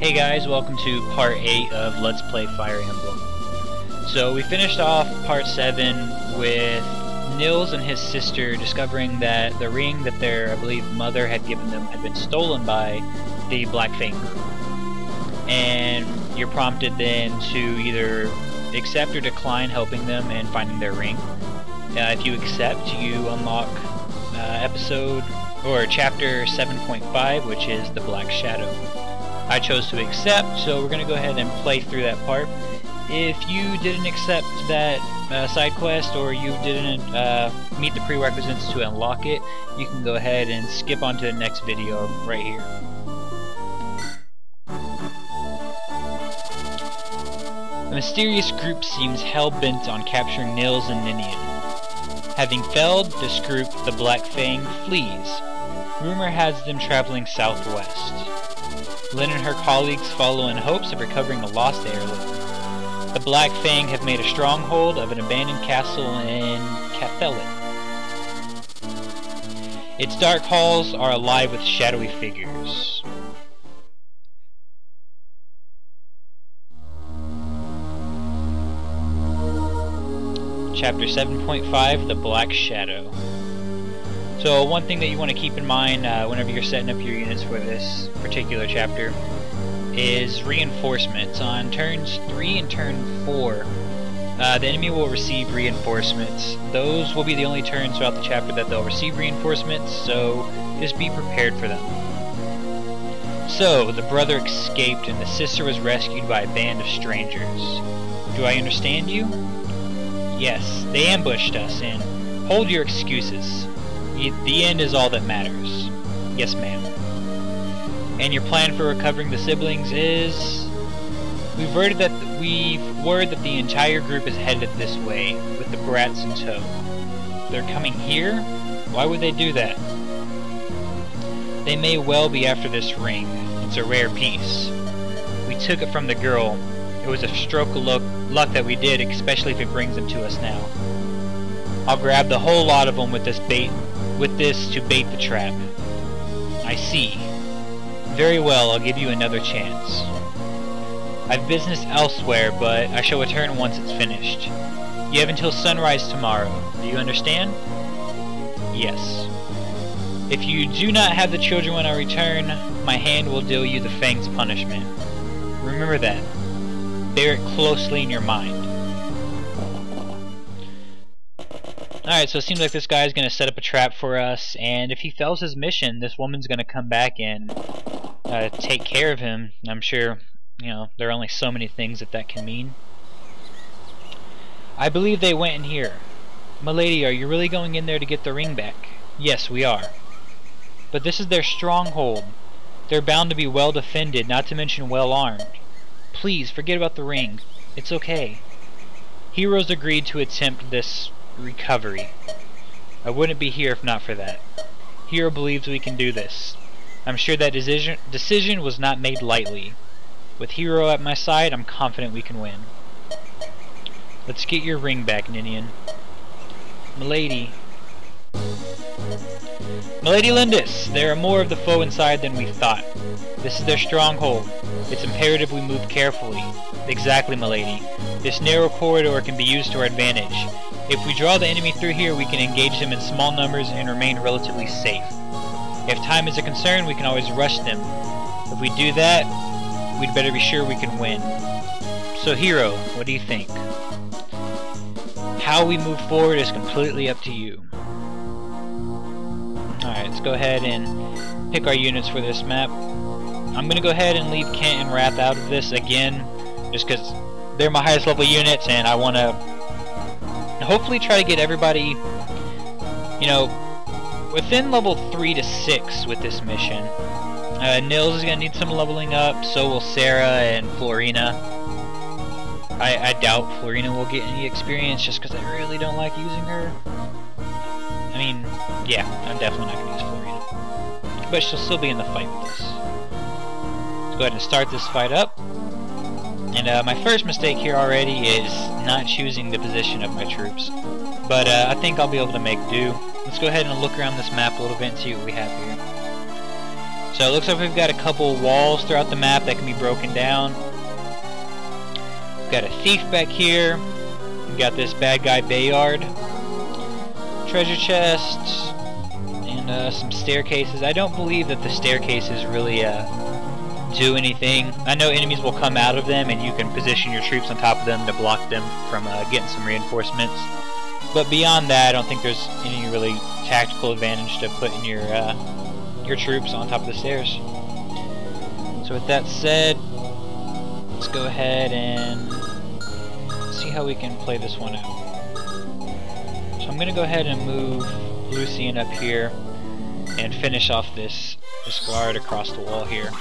Hey guys, welcome to part 8 of Let's Play Fire Emblem. So we finished off part 7 with Nils and his sister discovering that the ring that their, I believe, mother had given them had been stolen by the Black Fang group. And you're prompted then to either accept or decline helping them and finding their ring. If you accept, you unlock episode or chapter 7.5, which is the Black Shadow. I chose to accept, so we're going to go ahead and play through that part. If you didn't accept that side quest, or you didn't meet the prerequisites to unlock it, you can go ahead and skip on to the next video right here. A mysterious group seems hell-bent on capturing Nils and Ninian. Having failed this group, the Black Fang flees. Rumor has them traveling southwest. Lynn and her colleagues follow in hopes of recovering a lost heirloom. The Black Fang have made a stronghold of an abandoned castle in Cathelit. Its dark halls are alive with shadowy figures. Chapter 7.5, The Black Shadow. So one thing that you want to keep in mind whenever you're setting up your units for this particular chapter is reinforcements. On turns 3 and turn 4, the enemy will receive reinforcements. Those will be the only turns throughout the chapter that they'll receive reinforcements, so just be prepared for them. So, the brother escaped and the sister was rescued by a band of strangers. Do I understand you? Yes, they ambushed us, and hold your excuses. The end is all that matters. Yes, ma'am. And your plan for recovering the siblings is... We've word that the entire group is headed this way, with the brats in tow. They're coming here? Why would they do that? They may well be after this ring. It's a rare piece. We took it from the girl. It was a stroke of luck that we did, especially if it brings them to us now. I'll grab the whole lot of them with this to bait the trap. I see. Very well, I'll give you another chance. I've business elsewhere, but I shall return once it's finished. You have until sunrise tomorrow. Do you understand? Yes. If you do not have the children when I return, my hand will deal you the Fang's punishment. Remember that. Bear it closely in your mind. Alright, so it seems like this guy's going to set up a trap for us, and if he fails his mission, this woman's going to come back and take care of him. I'm sure, there are only so many things that can mean. I believe they went in here. Milady, are you really going in there to get the ring back? Yes, we are. But this is their stronghold. They're bound to be well defended, not to mention well armed. Please, forget about the ring. It's okay. Heroes agreed to attempt this recovery. I wouldn't be here if not for that. Hero believes we can do this. I'm sure that decision was not made lightly. With Hero at my side, I'm confident we can win. Let's get your ring back, Ninian. Milady. Milady Lindis, there are more of the foe inside than we thought. This is their stronghold. It's imperative we move carefully. Exactly, milady. This narrow corridor can be used to our advantage. If we draw the enemy through here, we can engage them in small numbers and remain relatively safe. If time is a concern, we can always rush them. If we do that, we'd better be sure we can win. So, Hero, what do you think? How we move forward is completely up to you. Alright, let's go ahead and pick our units for this map. I'm going to go ahead and leave Kent and Wrath out of this again, just because they're my highest level units, and I want to hopefully try to get everybody, within level 3 to 6 with this mission. Nils is going to need some leveling up, so will Sarah and Florina. I doubt Florina will get any experience just because I really don't like using her. I mean, yeah, I'm definitely not going to use Florina. But she'll still be in the fight with us. Let's go ahead and start this fight up. And my first mistake here already is not choosing the position of my troops. But I think I'll be able to make do. Let's go ahead and look around this map a little bit and see what we have here. So it looks like we've got a couple walls throughout the map that can be broken down. We've got a thief back here. We've got this bad guy Bayard. Treasure chests. And some staircases. I don't believe that the staircases really do anything. I know enemies will come out of them and you can position your troops on top of them to block them from getting some reinforcements. But beyond that, I don't think there's any really tactical advantage to putting your troops on top of the stairs. So with that said, let's go ahead and see how we can play this one out. So I'm going to go ahead and move Lucian up here and finish off this guard across the wall here.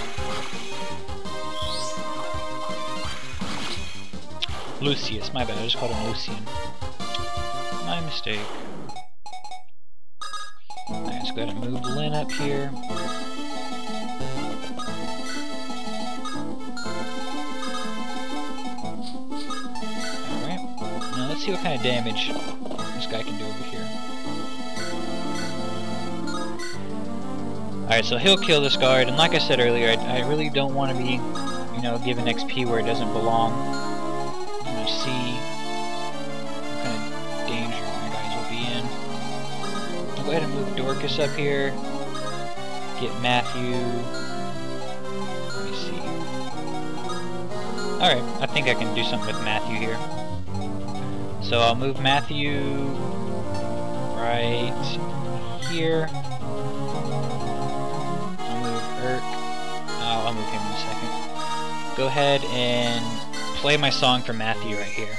Lucius, my bad, I just called him Lucian. My mistake. Alright, let's go ahead and move Lynn up here. Alright, now let's see what kind of damage this guy can do over here. Alright, so he'll kill this guard, and like I said earlier, I really don't want to be, you know, giving XP where it doesn't belong. I'm going to see what kind of danger my guys will be in. I'll go ahead and move Dorcas up here. Get Matthew. Let me see. Alright, I think I can do something with Matthew here. So I'll move Matthew right here. I'll move him in a second. Go ahead and play my song for Matthew right here.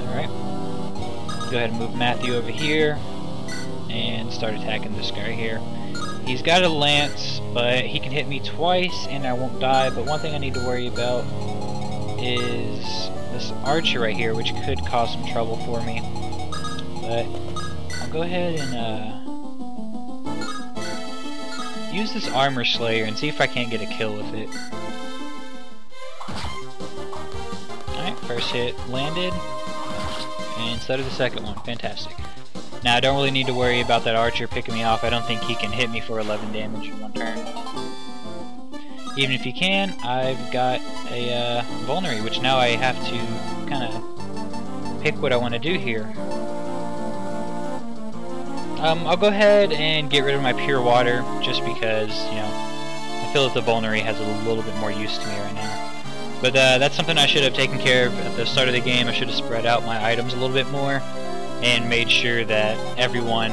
Alright. Go ahead and move Matthew over here and start attacking this guy here. He's got a lance, but he can hit me twice and I won't die. But one thing I need to worry about is this archer right here, which could cause some trouble for me. But I'll go ahead and use this armor slayer and see if I can't get a kill with it. Alright, first hit landed, and so did the second one. Fantastic. Now I don't really need to worry about that archer picking me off. I don't think he can hit me for 11 damage in one turn. Even if he can, I've got a vulnerary, which now I have to kind of pick what I want to do here. I'll go ahead and get rid of my pure water, just because, you know, I feel that the vulnerary has a little bit more use to me right now. But that's something I should have taken care of at the start of the game. I should have spread out my items a little bit more and made sure that everyone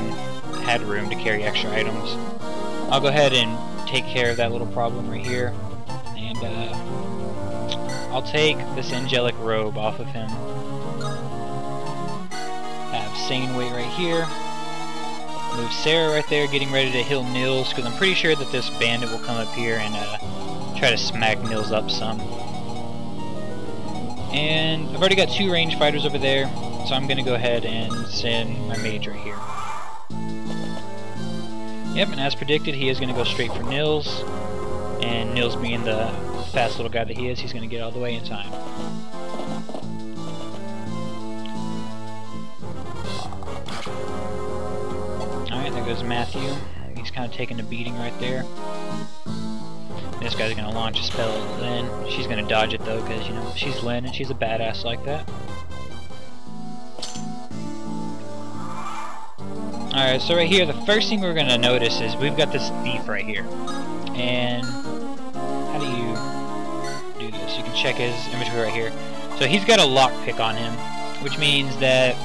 had room to carry extra items. I'll go ahead and take care of that little problem right here, and I'll take this angelic robe off of him. Have Sane wait right here. Move Sarah right there, getting ready to heal Nils, because I'm pretty sure that this bandit will come up here and try to smack Nils up some. And I've already got 2 range fighters over there, so I'm going to go ahead and send my mage right here. Yep, and as predicted, he is going to go straight for Nils, and Nils being the fast little guy that he is, he's going to get all the way in time. Alright, there goes Matthew. He's kind of taking a beating right there. This guy's going to launch a spell at Lynn. She's going to dodge it though, because, you know, she's Lynn and she's a badass like that. Alright, so right here, the first thing we're going to notice is we've got this thief right here. And how do you do this? You can check his inventory right here. So he's got a lockpick on him, which means that,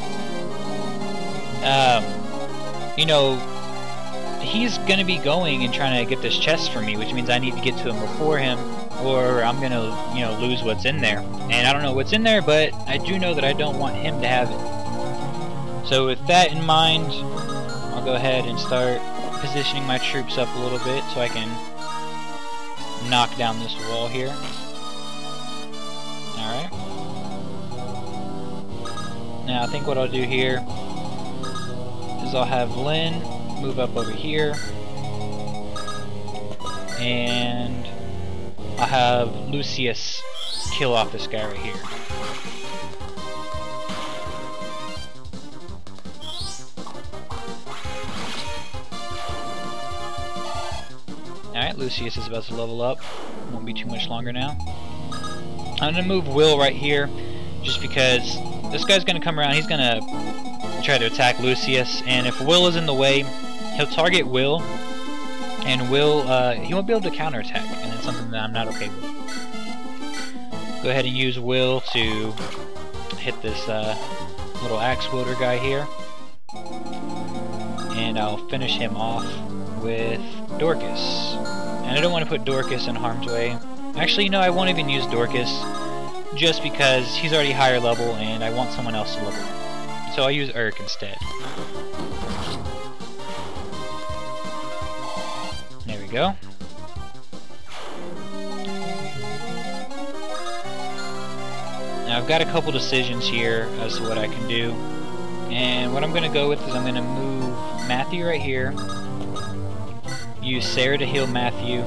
you know, he's going to be going and trying to get this chest for me, which means I need to get to him before him, or I'm going to, you know, lose what's in there. And I don't know what's in there, but I do know that I don't want him to have it. So with that in mind, I'll go ahead and start positioning my troops up a little bit so I can knock down this wall here. Alright. Now I think what I'll do here is I'll have Lynn move up over here, and I'll have Lucius kill off this guy right here. Alright, Lucius is about to level up. Won't be too much longer now. I'm going to move Will right here, just because this guy's going to come around. He's going to try to attack Lucius, and if Will is in the way, he'll target Will, and Will, he won't be able to counterattack, and that's something that I'm not okay with. Go ahead and use Will to hit this little axe wielder guy here, and I'll finish him off with Dorcas. And I don't want to put Dorcas in harm's way. Actually, no, I won't even use Dorcas, just because he's already higher level and I want someone else to level up. So I'll use Urk instead. There we go. Now I've got a couple decisions here as to what I can do. And what I'm going to go with is I'm going to move Matthew right here. Use Sarah to heal Matthew.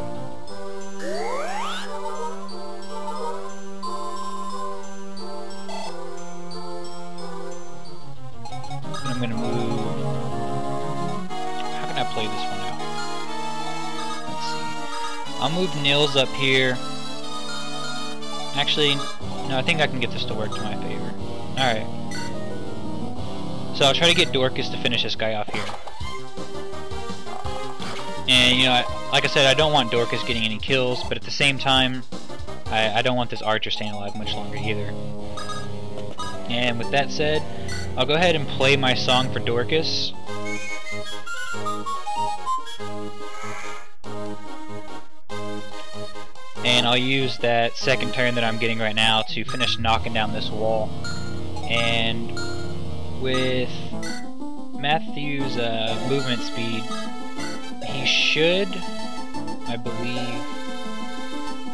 And I'm going to move... How can I play this one out? Let's see. I'll move Nils up here. Actually, no, I think I can get this to work to my favor. Alright. So I'll try to get Dorcas to finish this guy off here. And, you know, like I said, I don't want Dorcas getting any kills, but at the same time, I don't want this archer staying alive much longer either. And with that said, I'll go ahead and play my song for Dorcas. And I'll use that second turn that I'm getting right now to finish knocking down this wall. And with Matthew's movement speed, he should, I believe,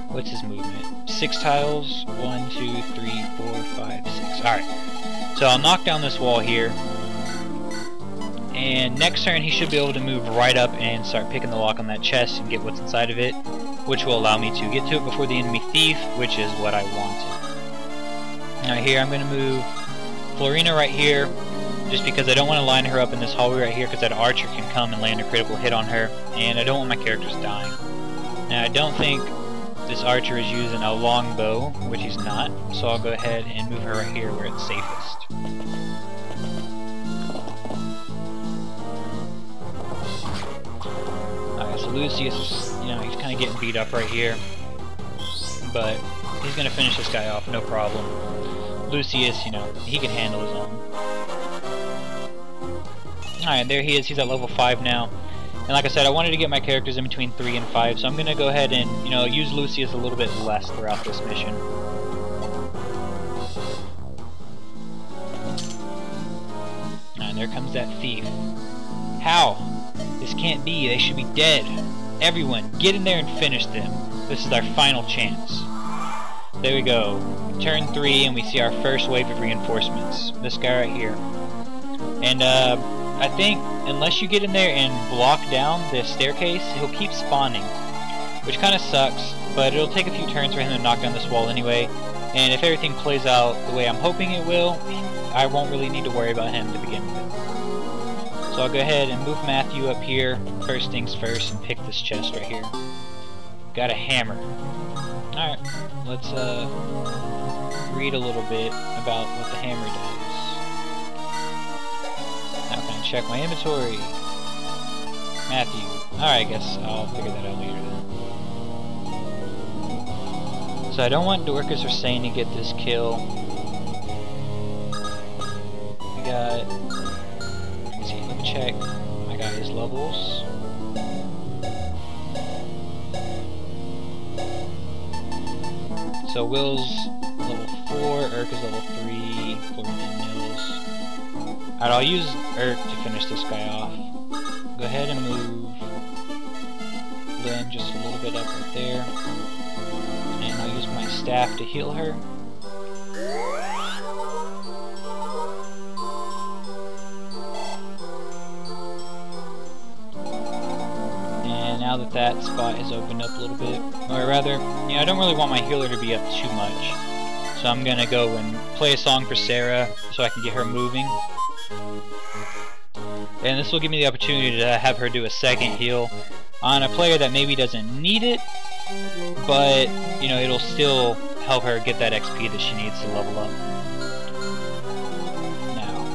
what's his movement? 6 tiles, 1, 2, 3, 4, 5, 6. Alright, so I'll knock down this wall here, and next turn he should be able to move right up and start picking the lock on that chest and get what's inside of it, which will allow me to get to it before the enemy thief, which is what I wanted. Now here I'm going to move Florina right here, just because I don't want to line her up in this hallway right here, because that archer can come and land a critical hit on her, and I don't want my characters dying. Now I don't think this archer is using a long bow, which he's not, so I'll go ahead and move her right here where it's safest. Alright, so Lucius, you know, he's kind of getting beat up right here, but he's going to finish this guy off, no problem. Lucius, you know, he can handle his own. Alright, there he is. He's at level 5 now. And like I said, I wanted to get my characters in between 3 and 5, so I'm going to go ahead and, you know, use Lucius a little bit less throughout this mission. And there comes that thief. How? This can't be. They should be dead. Everyone, get in there and finish them. This is our final chance. There we go. Turn 3, and we see our first wave of reinforcements. This guy right here. And, I think, unless you get in there and block down the staircase, he'll keep spawning, which kind of sucks, but it'll take a few turns for him to knock down this wall anyway, and if everything plays out the way I'm hoping it will, I won't really need to worry about him to begin with. So I'll go ahead and move Matthew up here, first things first, and pick this chest right here. Got a hammer. Alright, let's read a little bit about what the hammer does. Now can I check my inventory? Matthew. Alright, I guess I'll figure that out later then. So I don't want Dorcas or Sane to get this kill. We got... Let's see, let me check. I got his levels. So Will's level 4, Urk is level 3, Florina and Nils. Alright, I'll use Urk to finish this guy off. Go ahead and move Lynn just a little bit up right there. And I'll use my staff to heal her. And now that that spot is opened up a little bit, or rather, you know, I don't really want my healer to be up too much. So I'm gonna go and play a song for Sarah so I can get her moving. And this will give me the opportunity to have her do a second heal on a player that maybe doesn't need it, but you know, it'll still help her get that XP that she needs to level up. Now,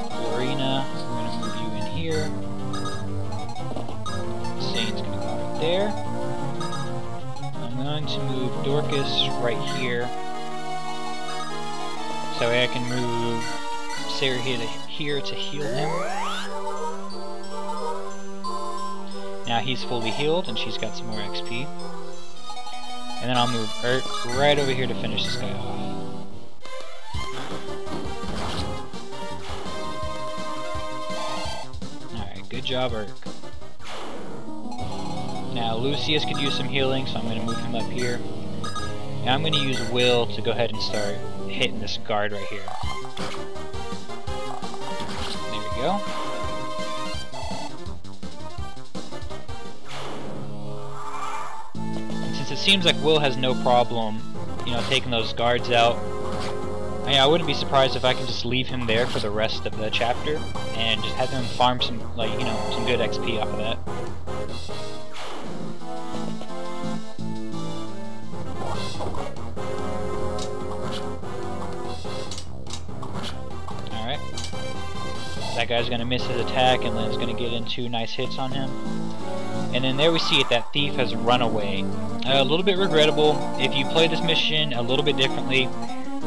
Florina, we're going to move you in here. Sane's going to go right there. I'm going to move Dorcas right here, so I can move Sarah here to heal him. Now he's fully healed and she's got some more XP. And then I'll move Urk right over here to finish this guy off. Alright, good job, Urk. Now Lucius could use some healing, so I'm going to move him up here. And I'm going to use Will to go ahead and start hitting this guard right here. There we go. And since it seems like Will has no problem, you know, taking those guards out, I wouldn't be surprised if I can just leave him there for the rest of the chapter and just have him farm some, like, you know, some good XP off of that. That guy's going to miss his attack, and Lynn's going to get in 2 nice hits on him. And then there we see it, that thief has run away. A little bit regrettable. If you play this mission a little bit differently,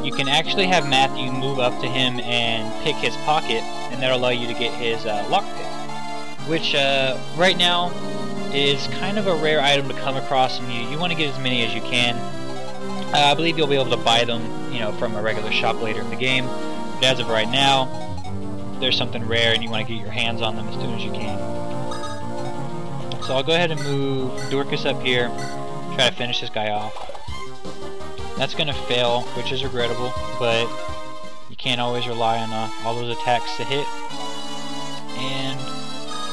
you can actually have Matthew move up to him and pick his pocket, and that'll allow you to get his lockpick, which right now is kind of a rare item to come across, and you want to get as many as you can. I believe you'll be able to buy them, you know, from a regular shop later in the game, but as of right now, there's something rare and you want to get your hands on them as soon as you can. So I'll go ahead and move Dorcas up here, try to finish this guy off. That's going to fail, which is regrettable, but you can't always rely on all those attacks to hit. And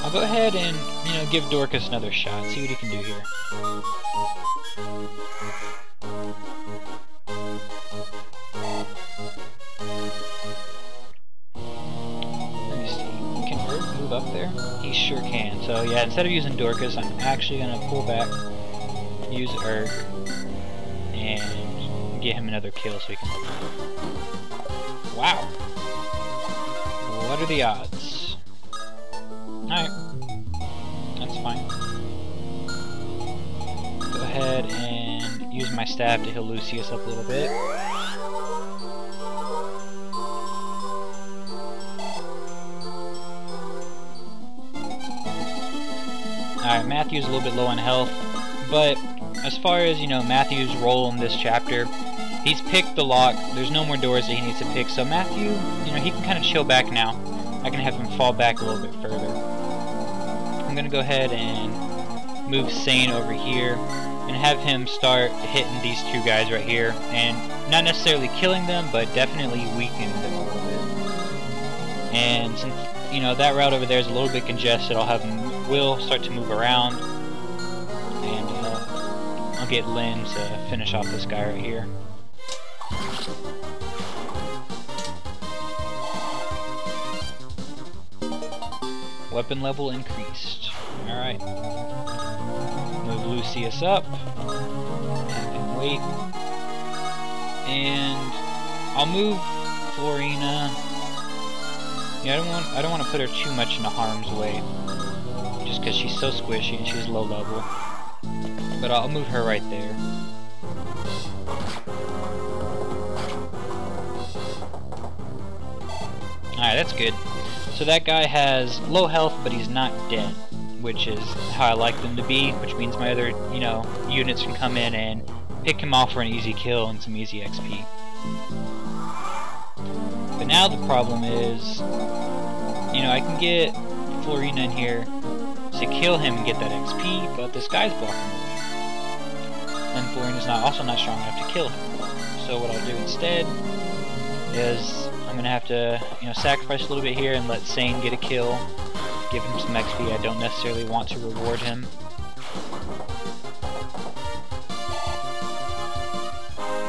I'll go ahead and, you know, give Dorcas another shot, see what he can do here. Up there? He sure can. So yeah, instead of using Dorcas, I'm actually going to pull back, use Urk, and get him another kill so he can live. Wow! What are the odds? Alright. That's fine. Go ahead and use my staff to heal Lucius up a little bit. Alright, Matthew's a little bit low on health, but as far as, you know, Matthew's role in this chapter, he's picked the lock, there's no more doors that he needs to pick, so Matthew, you know, he can kind of chill back now. I can have him fall back a little bit further. I'm going to go ahead and move Sane over here, and have him start hitting these 2 guys right here, and not necessarily killing them, but definitely weakening them a little bit. And since, you know, that route over there is a little bit congested, I'll have him Will start to move around, and I'll get Lynn to finish off this guy right here. Weapon level increased. Alright. Move Lucius up. Have him wait. And I'll move Florina. Yeah, I don't want to put her too much into harm's way, just because she's so squishy and she's low level. But I'll move her right there. Alright, that's good. So that guy has low health, but he's not dead, which is how I like them to be, which means my other, you know, units can come in and pick him off for an easy kill and some easy XP. But now the problem is, you know, I can get Florina in here to kill him and get that XP, but this guy's blocking the way. And Florina's also not strong enough to kill him. So what I'll do instead is I'm going to have to, you know, sacrifice a little bit here and let Sane get a kill, give him some XP. I don't necessarily want to reward him.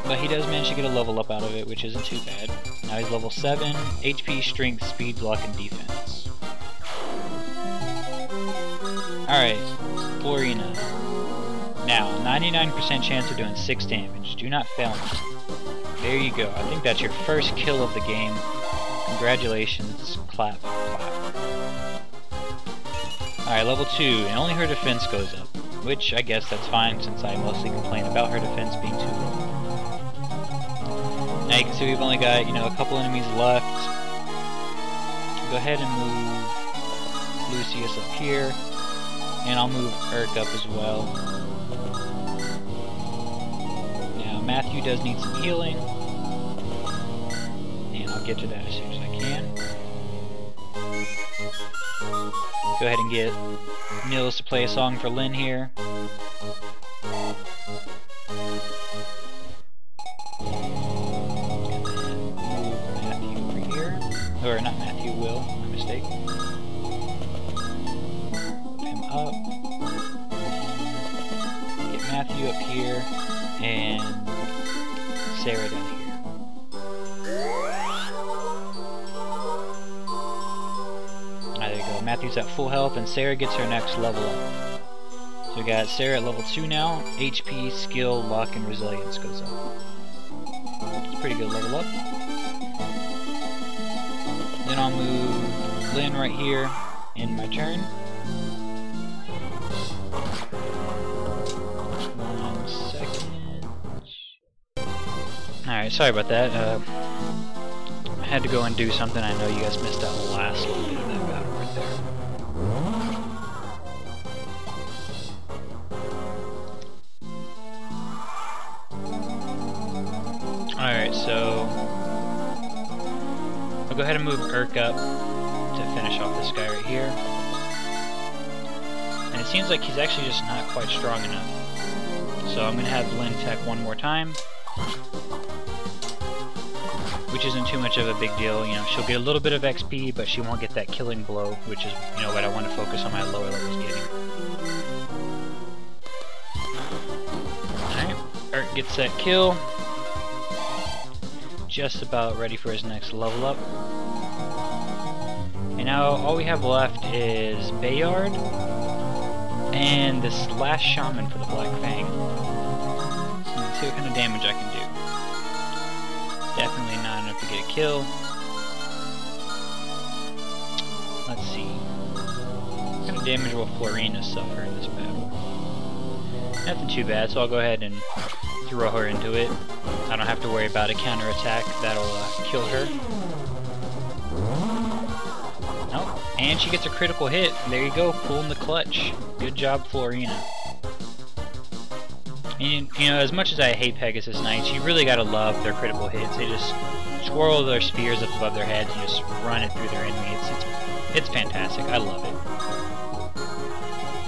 But he does manage to get a level up out of it, which isn't too bad. Now he's level 7, HP, strength, speed, block, and defense. Alright, Florina. Now, 99% chance of doing 6 damage. Do not fail me. There you go. I think that's your first kill of the game. Congratulations. Clap, clap. Alright, level 2, and only her defense goes up. Which, I guess that's fine, since I mostly complain about her defense being too low. Now you can see we've only got, a couple enemies left. Go ahead and move Lucius up here. And I'll move Urk up as well. Now, Matthew does need some healing. And I'll get to that as soon as I can. Go ahead and get Nils to play a song for Lynn here. Or not Matthew, Will, my mistake. Move him up. Get Matthew up here, and Sarah down here. There you go, Matthew's at full health, and Sarah gets her next level up. So we got Sarah at level 2 now. HP, skill, luck, and resilience goes up. It's a pretty good level up. Then I'll move Lynn right here in my turn. 1 second. Alright, sorry about that. I had to go and do something. I know you guys missed out the last little bit of that battle right there. Alright, so I'll go ahead and move Urk up to finish off this guy right here. And it seems like he's actually just not quite strong enough. So I'm going to have Lynn tech one more time. Which isn't too much of a big deal. She'll get a little bit of XP, but she won't get that killing blow, which is, what I want to focus on my lower levels getting. Alright, Urk gets that kill. Just about ready for his next level up. And now all we have left is Bayard and this last shaman for the Black Fang. Let's see what kind of damage I can do. Definitely not enough to get a kill. Let's see. What kind of damage will Florina suffer in this battle? Nothing too bad, so I'll go ahead and throw her into it. I don't have to worry about a counterattack that'll kill her. Oh, and she gets a critical hit. There you go, pulling the clutch. Good job, Florina. And, as much as I hate Pegasus Knights, you really gotta love their critical hits. They just swirl their spears up above their heads and just run it through their enemies. It's fantastic. I love it.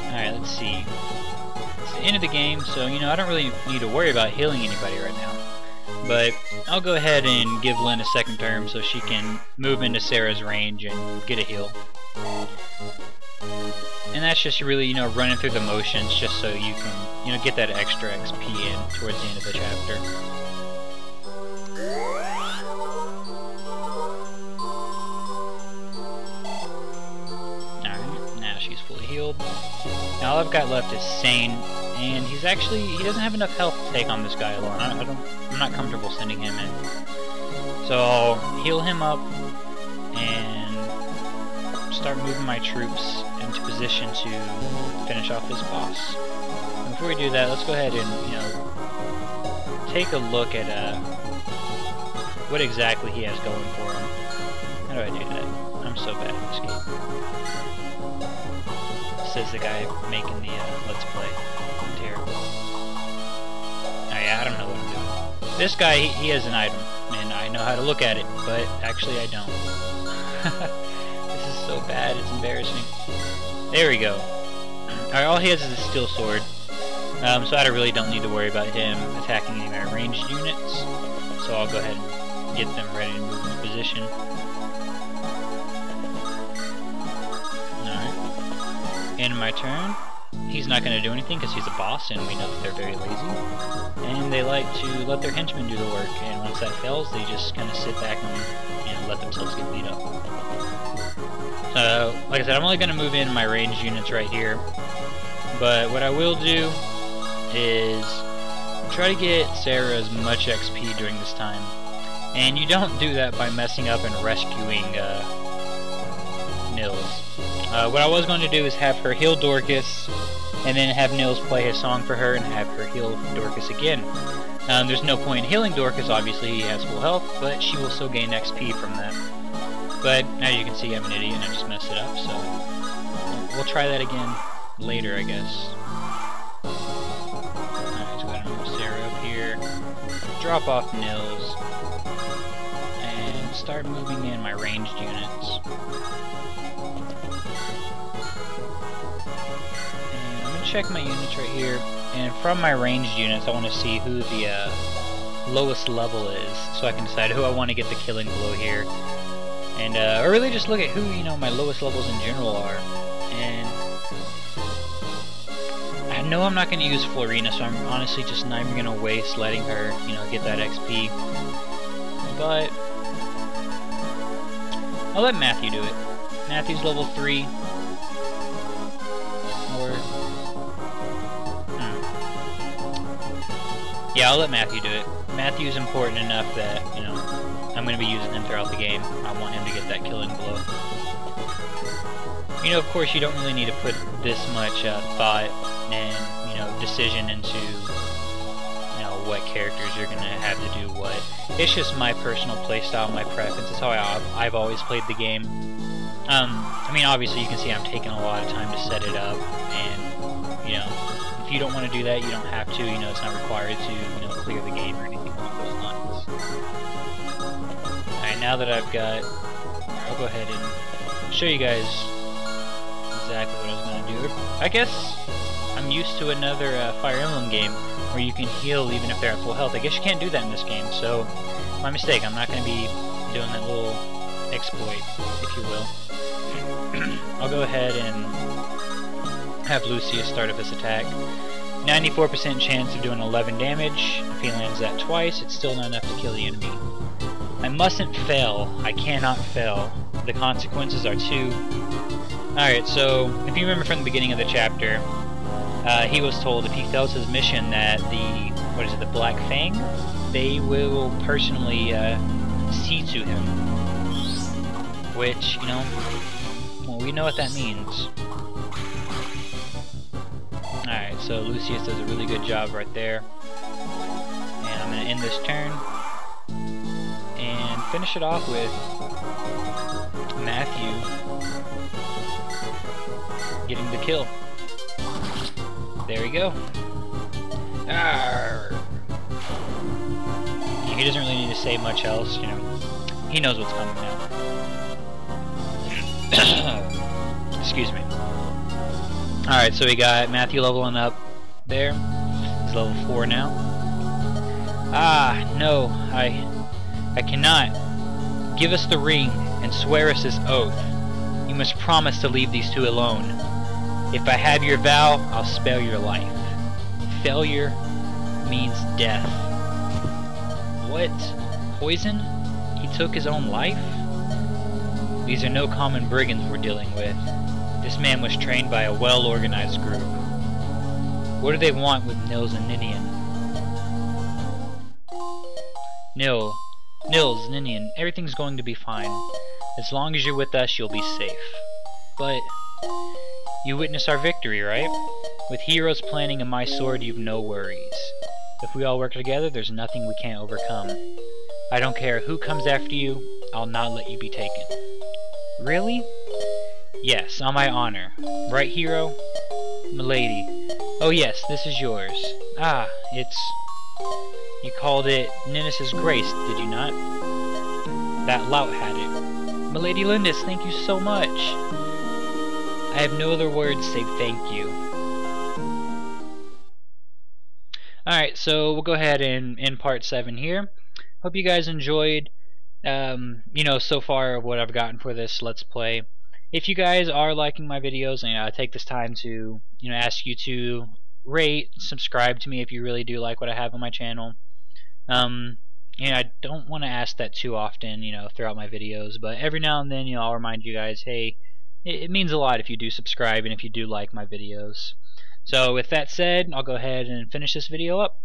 Alright, let's see. It's the end of the game, so, I don't really need to worry about healing anybody right now. But I'll go ahead and give Lynn a second turn so she can move into Sarah's range and get a heal. And that's just really, running through the motions just so you can, get that extra XP in towards the end of the chapter. Alright, now she's fully healed. Now all I've got left is Sane, and he doesn't have enough health to take on this guy alone. I'm not comfortable sending him in. So I'll heal him up and start moving my troops into position to finish off this boss. And before we do that, let's go ahead and, take a look at what exactly he has going for him. How do I do that? I'm so bad at this game. Says the guy making the Let's Play. I'm terrible. Oh yeah, I don't know what I'm doing. This guy, he has an item, and I know how to look at it, but actually I don't. This is so bad, it's embarrassing. There we go. Alright, all he has is a steel sword. So I really don't need to worry about him attacking any of my ranged units. So I'll go ahead and get them ready to move into position. Alright. End of my turn. He's not going to do anything because he's a boss and we know that they're very lazy. And they like to let their henchmen do the work, and once that fails, they just kind of sit back and let themselves get beat up. So, like I said, I'm only going to move in my ranged units right here. But what I will do is try to get Sarah as much XP during this time. And you don't do that by messing up and rescuing Nils. What I was going to do is have her heal Dorcas, and then have Nils play his song for her and have her heal Dorcas again. There's no point in healing Dorcas, obviously he has full health, but she will still gain XP from that. But as you can see, I'm an idiot and I just messed it up, so we'll try that again later, I guess. Alright, so we're gonna move Sarah up here, drop off Nils, and start moving in my ranged units. Check my units right here, and from my ranged units I want to see who the lowest level is, so I can decide who I want to get the killing blow here, and or really just look at who, you know, my lowest levels in general are. And I know I'm not going to use Florina, so I'm honestly just not even going to waste letting her, you know, get that XP, but I'll let Matthew do it. Matthew's level 3. Yeah, I'll let Matthew do it. Matthew's important enough that, you know, I'm going to be using him throughout the game. I want him to get that killing blow. You know, of course, you don't really need to put this much thought and, you know, decision into, you know, what characters you're going to have to do what. It's just my personal playstyle, my preference. It's how I've always played the game. I mean, obviously, you can see I'm taking a lot of time to set it up, and, you know, if you don't want to do that, you don't have to. You know, it's not required to, you know, clear the game or anything along those lines. Alright, now that I've got... I'll go ahead and show you guys exactly what I was going to do. I guess I'm used to another Fire Emblem game where you can heal even if they're at full health. I guess you can't do that in this game, so my mistake. I'm not going to be doing that little exploit, if you will. I'll go ahead and have Lucius start up this attack. 94% chance of doing 11 damage. If he lands that twice, it's still not enough to kill the enemy. I mustn't fail. I cannot fail. The consequences are 2. Alright, so if you remember from the beginning of the chapter, he was told if he fails his mission that the, what is it, the Black Fang? They will personally see to him. Which, you know, well, we know what that means. Alright, so Lucius does a really good job right there. And I'm going to end this turn and finish it off with Matthew getting the kill. There we go. Arrgh. He doesn't really need to say much else, you know. He knows what's coming now. Excuse me. Alright, so we got Matthew leveling up there. He's level 4 now. Ah, no, I cannot. Give us the ring and swear us this oath. You must promise to leave these two alone. If I have your vow, I'll spare your life. Failure means death. What? Poison? He took his own life? These are no common brigands we're dealing with. This man was trained by a well-organized group. What do they want with Nils and Ninian? Nils, Ninian, everything's going to be fine. As long as you're with us, you'll be safe. But you witness our victory, right? With heroes planning and my sword, you've no worries. If we all work together, there's nothing we can't overcome. I don't care who comes after you, I'll not let you be taken. Really? Yes, on my honor. Right, hero? Milady. Oh yes, this is yours. Ah, it's... You called it Ninnis' Grace, did you not? That lout had it. Milady Lindis, thank you so much. I have no other words save thank you. Alright, so we'll go ahead and end part 7 here. Hope you guys enjoyed, you know, so far what I've gotten for this Let's Play. If you guys are liking my videos, and I take this time to, you know, ask you to rate, subscribe to me if you really do like what I have on my channel. You know, I don't want to ask that too often, you know, throughout my videos, but every now and then, you know, I'll remind you guys, hey, it means a lot if you do subscribe and if you do like my videos. So with that said, I'll go ahead and finish this video up.